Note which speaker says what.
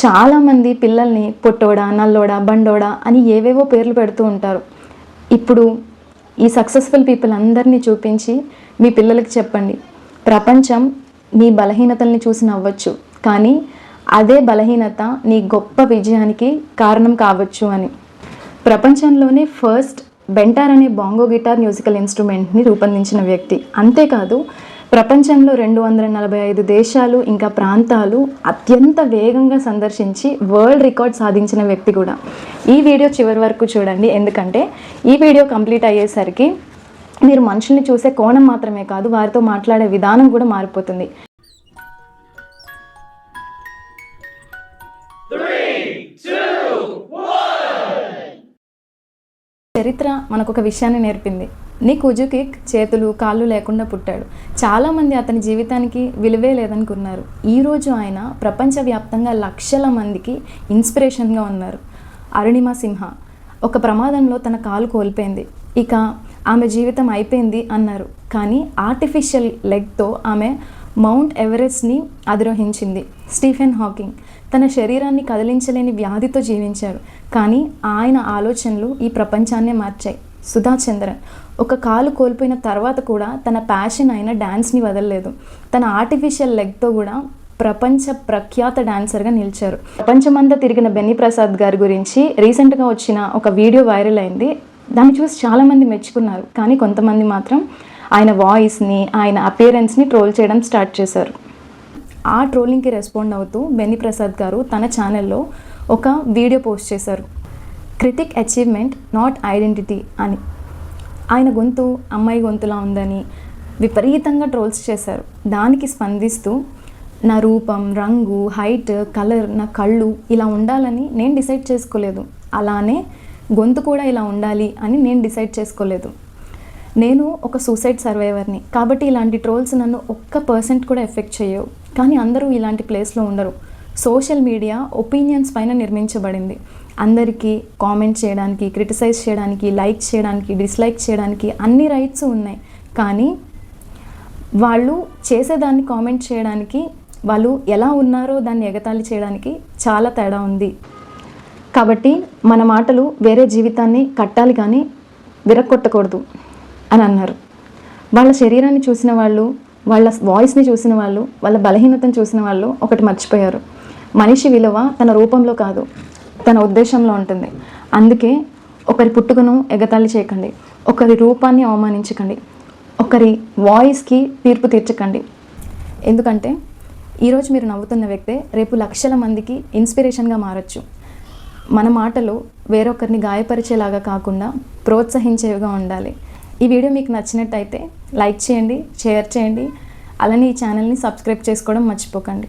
Speaker 1: చాలామంది పిల్లల్ని పొట్టోడా, నల్లోడా, బండోడా అని ఏవేవో పేర్లు పెడుతూ ఉంటారు. ఇప్పుడు ఈ సక్సెస్ఫుల్ పీపుల్ అందరినీ చూపించి మీ పిల్లలకి చెప్పండి, ప్రపంచం నీ బలహీనతల్ని చూసి నవ్వచ్చు, కానీ అదే బలహీనత నీ గొప్ప విజయానికి కారణం కావచ్చు అని. ప్రపంచంలోనే ఫస్ట్ బెంటార్ అనే బాంగో గిటార్ మ్యూజికల్ ఇన్స్ట్రుమెంట్ని రూపొందించిన వ్యక్తి. అంతేకాదు ప్రపంచంలో 245 దేశాలు ఇంకా ప్రాంతాలు అత్యంత వేగంగా సందర్శించి వరల్డ్ రికార్డ్ సాధించిన వ్యక్తి కూడా. ఈ వీడియో చివరి వరకు చూడండి, ఎందుకంటే ఈ వీడియో కంప్లీట్ అయ్యేసరికి మీరు మనుషుల్ని చూసే కోణం మాత్రమే కాదు, వారితో మాట్లాడే విధానం కూడా మారిపోతుంది. చరిత్ర మనకొక విషయాన్ని నేర్పింది. నిక్ వూయిజిక్ చేతులు కాళ్ళు లేకుండా పుట్టాడు. చాలామంది అతని జీవితానికి విలువే లేదనుకున్నారు. ఈరోజు ఆయన ప్రపంచవ్యాప్తంగా లక్షల మందికి ఇన్స్పిరేషన్గా ఉన్నారు. అరుణిమా సింహ ఒక ప్రమాదంలో తన కాలు కోల్పోయింది. ఇక ఆమె జీవితం అయిపోయింది అన్నారు. కానీ ఆర్టిఫిషియల్ లెగ్తో ఆమె మౌంట్ ఎవరెస్ట్ని అధిరోహించింది. స్టీఫెన్ హాకింగ్ తన శరీరాన్ని కదిలించలేని వ్యాధితో జీవించారు, కానీ ఆయన ఆలోచనలు ఈ ప్రపంచాన్నే మార్చాయి. సుధా చంద్రన్ ఒక కాలు కోల్పోయిన తర్వాత కూడా తన ప్యాషన్ అయిన డ్యాన్స్ని వదలలేదు. తన ఆర్టిఫిషియల్ లెగ్తో కూడా ప్రపంచ ప్రఖ్యాత డాన్సర్గా నిలిచారు. ప్రపంచమంతా తిరిగిన బెన్నీ ప్రసాద్ గారి గురించి రీసెంట్గా వచ్చిన ఒక వీడియో వైరల్ అయింది. దాన్ని చూసి చాలామంది మెచ్చుకున్నారు, కానీ కొంతమంది మాత్రం ఆయన వాయిస్ని, ఆయన అపియరెన్స్ని ట్రోల్ చేయడం స్టార్ట్ చేశారు. ఆ ట్రోలింగ్కి రెస్పాండ్ అవుతూ బెన్నీ ప్రసాద్ గారు తన ఛానల్లో ఒక వీడియో పోస్ట్ చేశారు. క్రిటిక్ అచీవ్మెంట్ నాట్ ఐడెంటిటీ అని. ఆయన గొంతు అమ్మాయి గొంతులా ఉందని విపరీతంగా ట్రోల్స్ చేశారు. దానికి స్పందిస్తూ, నా రూపం, రంగు, హైట్, కలర్, నా కళ్ళు ఇలా ఉండాలని నేను డిసైడ్ చేసుకోలేదు, అలానే గొంతు కూడా ఇలా ఉండాలి అని నేను డిసైడ్ చేసుకోలేదు. నేను ఒక సూసైడ్ సర్వైవర్ని, కాబట్టి ఇలాంటి ట్రోల్స్ నన్ను 1% కూడా ఎఫెక్ట్ చేయవు. కానీ అందరూ ఇలాంటి ప్లేస్లో ఉండరు. సోషల్ మీడియా ఒపీనియన్స్ పైన నిర్మించబడింది. అందరికీ కామెంట్ చేయడానికి, క్రిటిసైజ్ చేయడానికి, లైక్ చేయడానికి, డిస్లైక్ చేయడానికి అన్ని రైట్స్ ఉన్నాయి. కానీ వాళ్ళు చేసేదాన్ని కామెంట్ చేయడానికి, వాళ్ళు ఎలా ఉన్నారో దాన్ని ఎగతాళి చేయడానికి చాలా తేడా ఉంది. కాబట్టి మన మాటలు వేరే జీవితాన్ని కట్టాలి కానీ విరక్కొట్టకూడదు అని అన్నారు. వాళ్ళ శరీరాన్ని చూసిన వాళ్ళు, వాళ్ళ వాయిస్ని చూసిన వాళ్ళు, వాళ్ళ బలహీనతను చూసిన వాళ్ళు ఒకటి మర్చిపోయారు. మనిషి విలువ తన రూపంలో కాదు, తన ఉద్దేశంలో ఉంటుంది. అందుకే ఒకరి పుట్టుకను ఎగతాళి చేయకండి, ఒకరి రూపాన్ని అవమానించకండి, ఒకరి వాయిస్కి తీర్పు తీర్చకండి. ఎందుకంటే ఈరోజు మీరు నవ్వుతున్న వ్యక్తే రేపు లక్షల మందికి ఇన్స్పిరేషన్గా మారచ్చు. మన మాటలు వేరొకరిని గాయపరిచేలాగా కాకుండా ప్రోత్సహించేవిగా ఉండాలి. ఈ వీడియో మీకు నచ్చినట్టయితే లైక్ చేయండి, షేర్ చేయండి, అలానే ఈ ఛానల్ని సబ్స్క్రైబ్ చేసుకోవడం మర్చిపోకండి.